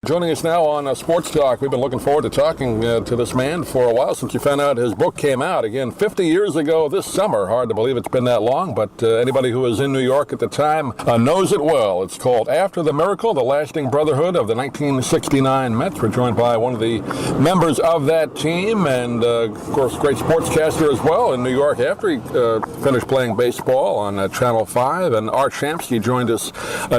Joining us now on Sports Talk. We've been looking forward to talking to this man for a while since you found out his book came out. Again, 50 years ago this summer. Hard to believe it's been that long, but anybody who was in New York at the time knows it well. It's called After the Miracle, The Lasting Brotherhood of the 1969 Mets. We're joined by one of the members of that team and, of course, great sportscaster as well in New York after he finished playing baseball on Channel 5. And Art Shamsky joined us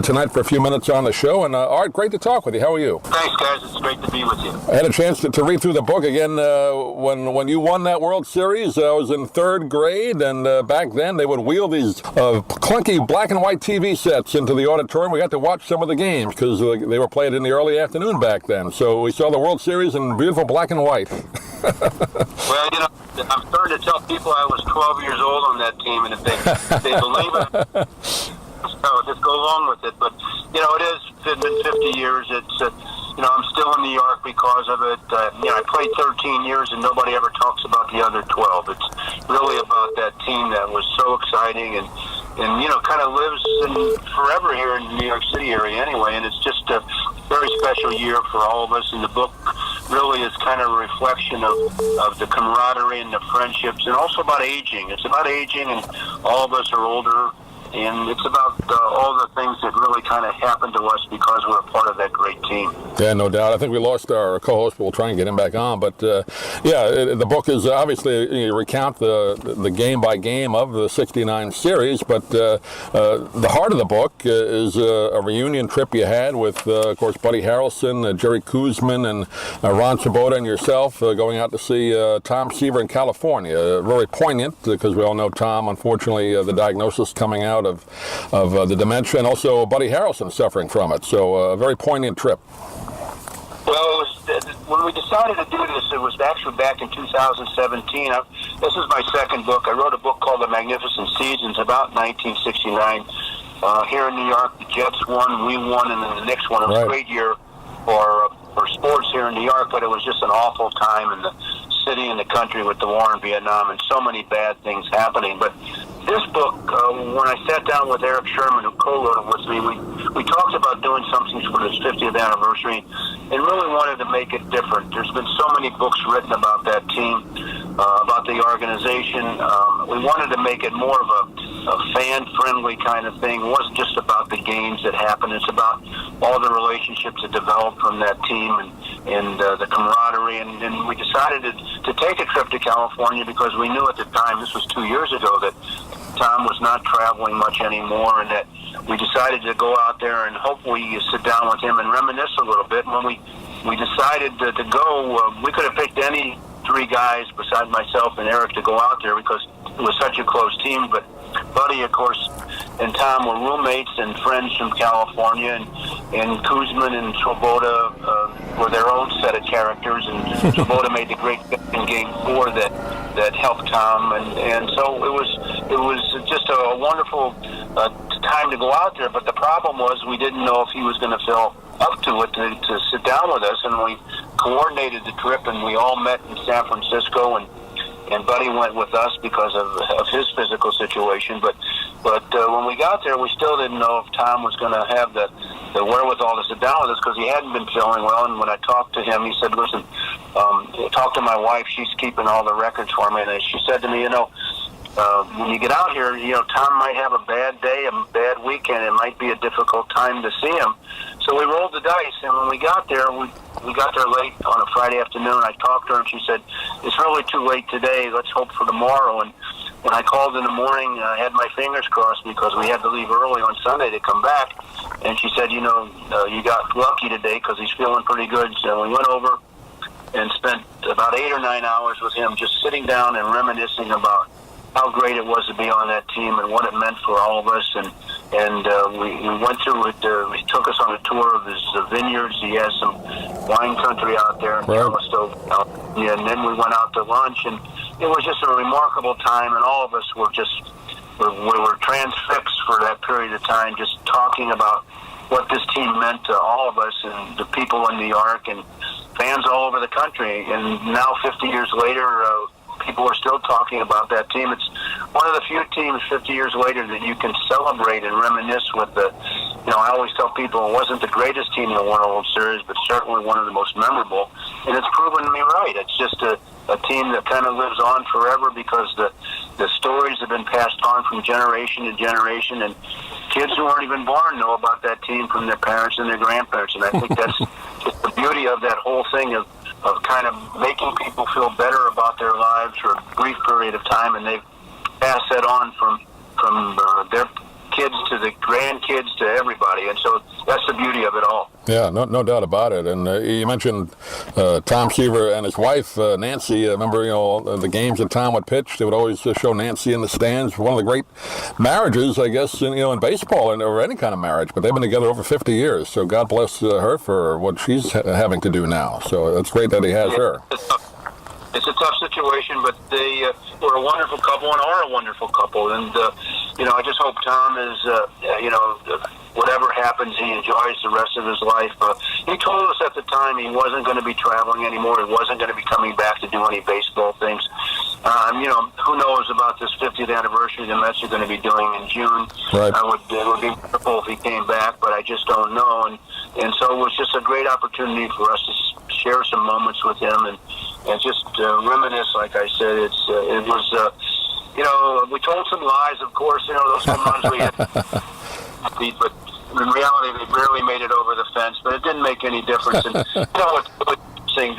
tonight for a few minutes on the show. And Art, great to talk with you. How are you? Thanks, guys. It's great to be with you. I had a chance to read through the book again. When you won that World Series, I was in third grade, and back then they would wheel these clunky black and white TV sets into the auditorium. We got to watch some of the games because they were played in the early afternoon back then. So we saw the World Series in beautiful black and white. Well, I'm starting to tell people I was 12 years old on that team, and if they believe it, so just go along with it. But, it's been 50 years. It's, I'm still in New York because of it. I played 13 years, and nobody ever talks about the other 12. It's really about that team that was so exciting and kind of lives forever here in the New York City area anyway. And it's just a very special year for all of us. And the book really is kind of a reflection of the camaraderie and the friendships, and also about aging. It's about aging, and all of us are older. And it's about all the things that really kind of happened to us because we're a part of that great team. Yeah, no doubt. I think we lost our co-host, but we'll try and get him back on. But, the book is obviously, you recount the game by game of the 69 series, but the heart of the book is a reunion trip you had with, of course, Buddy Harrelson, Jerry Koosman, and Ron Swoboda and yourself going out to see Tom Seaver in California. Very poignant because we all know Tom, unfortunately, the diagnosis coming out of the dementia, and also Buddy Harrelson suffering from it. So a very poignant trip. Well, when we decided to do this, it was actually back in 2017. This is my second book. I wrote a book called The Magnificent Seasons about 1969. Here in New York, the Jets won, we won, and then the Knicks won. It was a great year for sports here in New York, but it was just an awful time in the city and the country with the war in Vietnam and so many bad things happening. But this book, when I sat down with Eric Sherman, who co-wrote it with me, we talked about doing something for his 50th anniversary and really wanted to make it different. There's been so many books written about that team, about the organization. We wanted to make it more of a fan-friendly kind of thing. It wasn't just about the games that happened. It's about all the relationships that developed from that team and the camaraderie. And we decided to take a trip to California because we knew at the time, this was 2 years ago, that Tom was not traveling much anymore, and that we decided to go out there and hopefully sit down with him and reminisce a little bit. And when we decided to go, we could have picked any three guys besides myself and Eric to go out there because it was such a close team. But Buddy, of course, and Tom were roommates and friends from California, and Koosman and Swoboda were their own set of characters, and Swoboda made the great in Game 4 that helped Tom, and so it was just a wonderful time to go out there. But the problem was we didn't know if he was going to feel up to it to sit down with us, and we coordinated the trip, and we all met in San Francisco, and Buddy went with us because of his physical situation. But when we got there, we still didn't know if Tom was going to have the wherewithal to sit down with us because he hadn't been feeling well. And when I talked to him, he said, listen, talk to my wife. She's keeping all the records for me. And she said to me, when you get out here, Tom might have a bad day, a bad weekend. It might be a difficult time to see him. So we rolled the dice, and when we got there, we got there late on a Friday afternoon. I talked to her, and she said, it's really too late today. Let's hope for tomorrow. And when I called in the morning, I had my fingers crossed because we had to leave early on Sunday to come back. And she said, you got lucky today because he's feeling pretty good. So we went over and spent about 8 or 9 hours with him just sitting down and reminiscing about how great it was to be on that team and what it meant for all of us. And we went through it. He took us on a tour of his vineyards. He has some wine country out there in Yellowstone. And then we went out to lunch, and it was just a remarkable time. And all of us were we were transfixed for that period of time, just talking about what this team meant to all of us and the people in New York and fans all over the country. And now, 50 years later, people are still talking about that team. It's one of the few teams 50 years later that you can celebrate and reminisce with the I always tell people it wasn't the greatest team that won a World Series, but certainly one of the most memorable. And it's proven me right. It's just a team that kind of lives on forever because the stories have been passed on from generation to generation, and kids who aren't even born know about that team from their parents and their grandparents. And I think that's just the beauty of that whole thing of kind of making people feel better about their lives for a brief period of time, and they've passed that on from their kids to the grandkids to everybody, and so that's the beauty of it all. Yeah, no doubt about it. And you mentioned Tom Seaver and his wife, Nancy. Remember, the games that Tom would pitch, they would always show Nancy in the stands. One of the great marriages, I guess, in baseball or any kind of marriage. But they've been together over 50 years, so God bless her for what she's having to do now. So it's great that he has her. It's a tough situation, but they were a wonderful couple and are a wonderful couple. And, I just hope Tom is, whatever happens, he enjoys the rest of his life. He told us at the time he wasn't going to be traveling anymore. He wasn't going to be coming back to do any baseball things. Who knows about this 50th anniversary the Mets are going to be doing in June. Right. It would be wonderful if he came back, but I just don't know. And so it was just a great opportunity for us to share some moments with him and just reminisce. Like I said, it was, we told some lies, of course, those home runs we had, but in reality, they barely made it over the fence, but it didn't make any difference. And what's really interesting,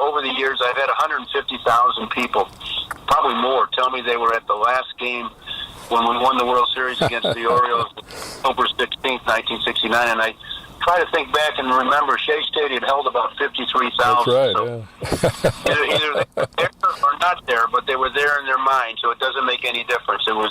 over the years, I've had 150,000 people, probably more, tell me they were at the last game when we won the World Series against the Orioles, October 16th, 1969, and I try to think back and remember Shea Stadium held about 53,000. That's right, so either they were there or not there, but they were there in their mind, so it doesn't make any difference. It was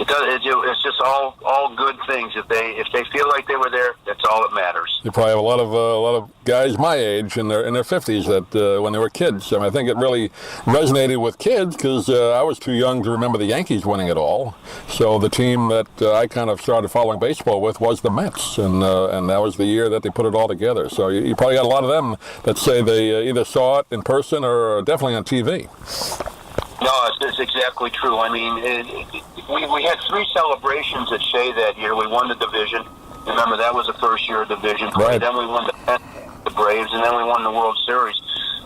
it's just all good things. If they feel like they were there, that's all that matters. You probably have a lot of guys my age in their 50s that when they were kids. I think it really resonated with kids because I was too young to remember the Yankees winning it all. So the team that I kind of started following baseball with was the Mets, and that was the year that they put it all together. So you probably got a lot of them that say they either saw it in person or definitely on TV. No, it's exactly true. I mean, we had 3 celebrations at Shea that year. We won the division. Remember, that was the first year of division play. Right. Then we won the Braves, and then we won the World Series.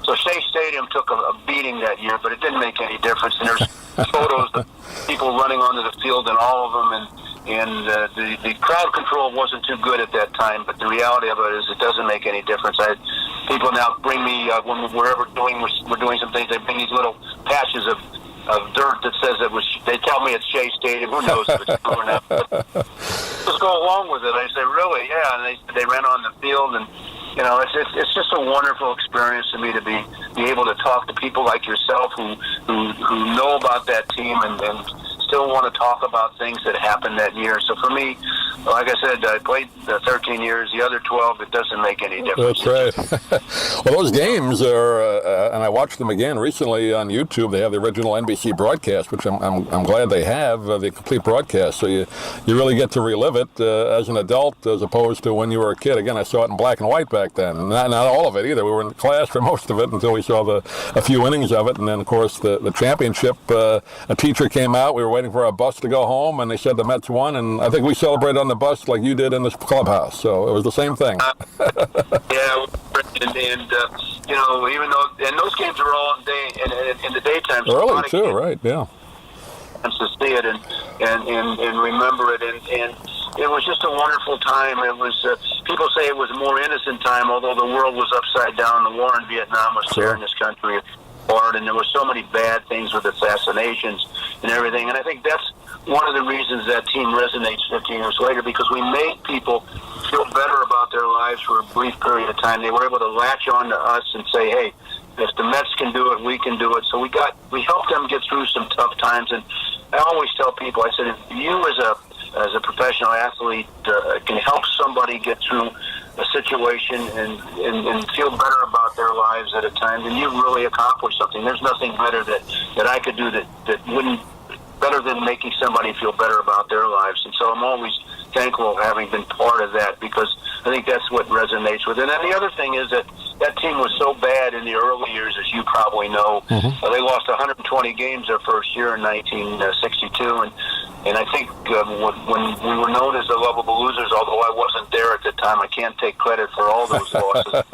So Shea Stadium took a beating that year, but it didn't make any difference. And there's photos of people running onto the field and all of them, and the crowd control wasn't too good at that time, but the reality of it is it doesn't make any difference. People now bring me, when we're doing some things, they bring these little patches of dirt that says they tell me it's Shea Stadium. Who knows if it's true or not? Just go along with it. I say, really? Yeah. And they ran on the field, and it's just a wonderful experience to me to be able to talk to people like yourself who know about that team and still want to talk about things that happened that year. So for me, like I said, I played 13 years. The other 12, it doesn't make any difference. That's right. Well, those games are, and I watched them again recently on YouTube. They have the original NBC broadcast, which I'm glad they have the complete broadcast. So you really get to relive it as an adult as opposed to when you were a kid. Again, I saw it in black and white back then. Not all of it either. We were in class for most of it until we saw a few innings of it, and then of course the championship. A teacher came out. We were waiting for our bus to go home, and they said the Mets won, and I think we celebrated on the bus like you did in this clubhouse. So it was the same thing. Yeah, and even though those games are all in the daytime, so early too, right? Yeah. To see it and remember it, and it was just a wonderful time. It was people say it was a more innocent time, although the world was upside down. The war in Vietnam was tearing this country apart, and there were so many bad things with assassinations and everything. And I think that's one of the reasons that team resonates 15 years later, because we made people feel better about their lives for a brief period of time. They were able to latch on to us and say, hey, if the Mets can do it, we can do it. So we helped them get through some tough times. And I always tell people, I said, if you as a professional athlete can help somebody get through a situation and feel better about their lives at a time, then you've really accomplished something. There's nothing better that I could do that wouldn't better than making somebody feel better about their lives. And so I'm always thankful of having been part of that, because I think that's what resonates with it. And the other thing is that team was so bad in the early years, as you probably know. They lost 120 games their first year in 1962, and And I think when we were known as the lovable losers, although I wasn't there at the time, I can't take credit for all those losses.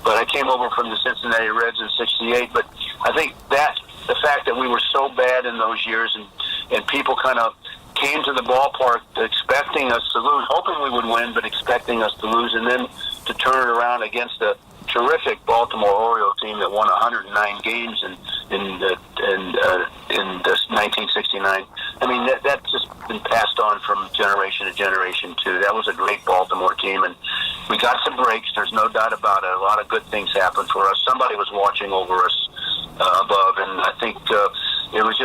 But I came over from the Cincinnati Reds in '68. But I think that the fact that we were so bad in those years, and people kind of came to the ballpark expecting us to lose, hoping we would win, but expecting us to lose, and then to turn it around against a terrific Baltimore Oriole team that won 109 games in 1969. I mean, that's just been passed on from generation to generation, too. That was a great Baltimore team, and we got some breaks. There's no doubt about it. A lot of good things happened for us. Somebody was watching over us above, and I think it was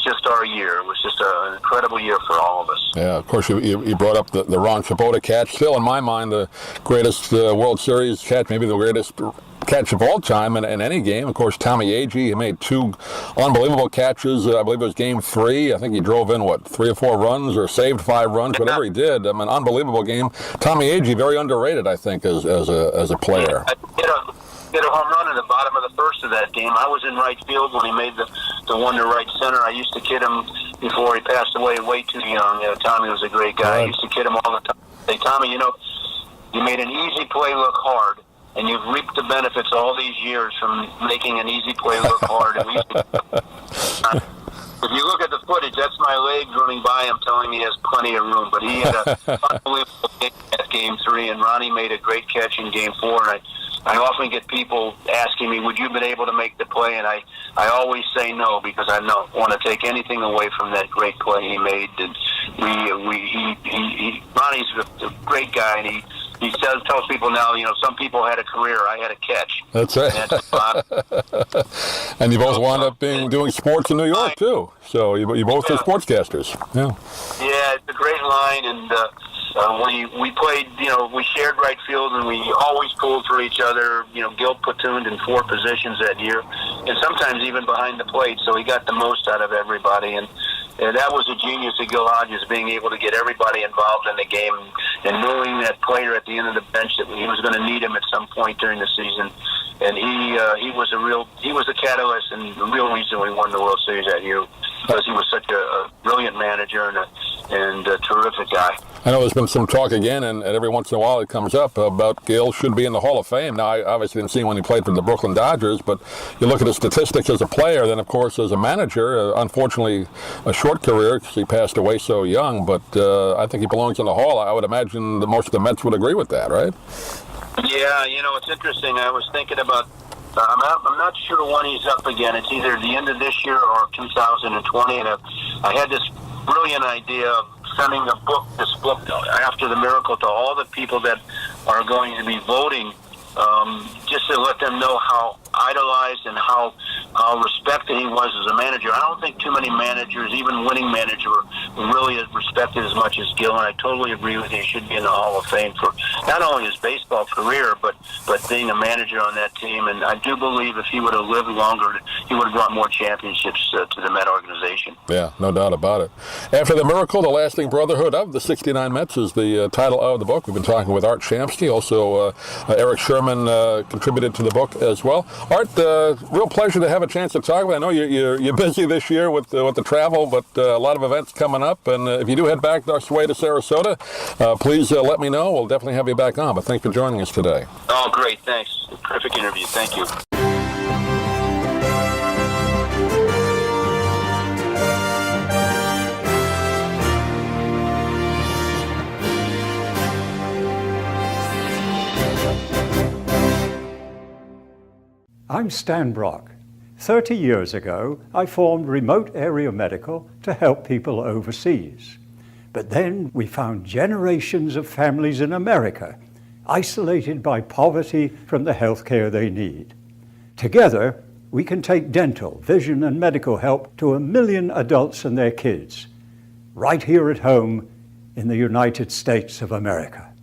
just our year. It was just an incredible year for all of us. Yeah, of course, you brought up the Ron Swoboda catch. Still, in my mind, the greatest World Series catch, maybe the greatest catch of all time in any game. Of course, Tommy Agee, he made two unbelievable catches. I believe it was Game 3. I think he drove in, 3 or 4 runs or saved 5 runs, whatever he did. I mean, unbelievable game. Tommy Agee, very underrated, I think, as a player. Hit a home run in the bottom of the first of that game. I was in right field when he made the one to right center. I used to kid him before he passed away way too young. Tommy was a great guy. I used to kid him all the time. Say, Tommy, you made an easy play look hard, and you've reaped the benefits all these years from making an easy play look hard. And if you look at the footage, that's my legs running by him telling me he has plenty of room. But he had an unbelievable game at Game 3, and Ronnie made a great catch in Game 4. And I often get people asking me, would you have been able to make the play? And I always say no, because I don't want to take anything away from that great play he made. And Ronnie's a great guy, and he tells people now, some people had a career, I had a catch. That's right. And you both wound up doing sports in New York, too. So you both are sportscasters. Yeah. Yeah, it's a great line, and we played, we shared right field, and we always pulled for each other. Gil platooned in 4 positions that year, and sometimes even behind the plate, so he got the most out of everybody. And that was a genius of Gil Hodges, being able to get everybody involved in the game, and knowing that player at the end of the bench that he was going to need him at some point during the season. And he was the catalyst and the real reason we won the World Series that year, because he was such a brilliant manager and a terrific guy. I know there's been some talk again, and every once in a while it comes up about Gil should be in the Hall of Fame. Now, I obviously didn't see him when he played for the Brooklyn Dodgers, but you look at his statistics as a player, then, of course, as a manager, unfortunately, a short career because he passed away so young, but I think he belongs in the Hall. I would imagine that most of the Mets would agree with that, right? Yeah, it's interesting. I was thinking about I'm not sure when he's up again. It's either the end of this year or 2020, and I had this brilliant idea of sending this book after the miracle to all the people that are going to be voting, just to let them know how idolized and how respected he was as a manager. I don't think too many managers, even winning managers, were really respected as much as Gil, and I totally agree with you. He should be in the Hall of Fame for not only his baseball career, but being a manager on that team. And I do believe if he would have lived longer, he would have brought more championships to the Met organization. Yeah, no doubt about it. After the Miracle, the Lasting Brotherhood of the 69 Mets is the title of the book. We've been talking with Art Shamsky. Also, Eric Sherman contributed to the book as well. Art, real pleasure to have a chance to talk with. I know you're busy this year with the travel, but a lot of events coming up. And if you do head back our way to Sarasota, please let me know. We'll definitely have you back on. But thanks for joining us today. Oh, great. Thanks. Perfect interview. Thank you. I'm Stan Brock. 30 years ago, I formed Remote Area Medical to help people overseas. But then we found generations of families in America isolated by poverty from the health care they need. Together, we can take dental, vision, and medical help to 1 million adults and their kids, right here at home in the United States of America.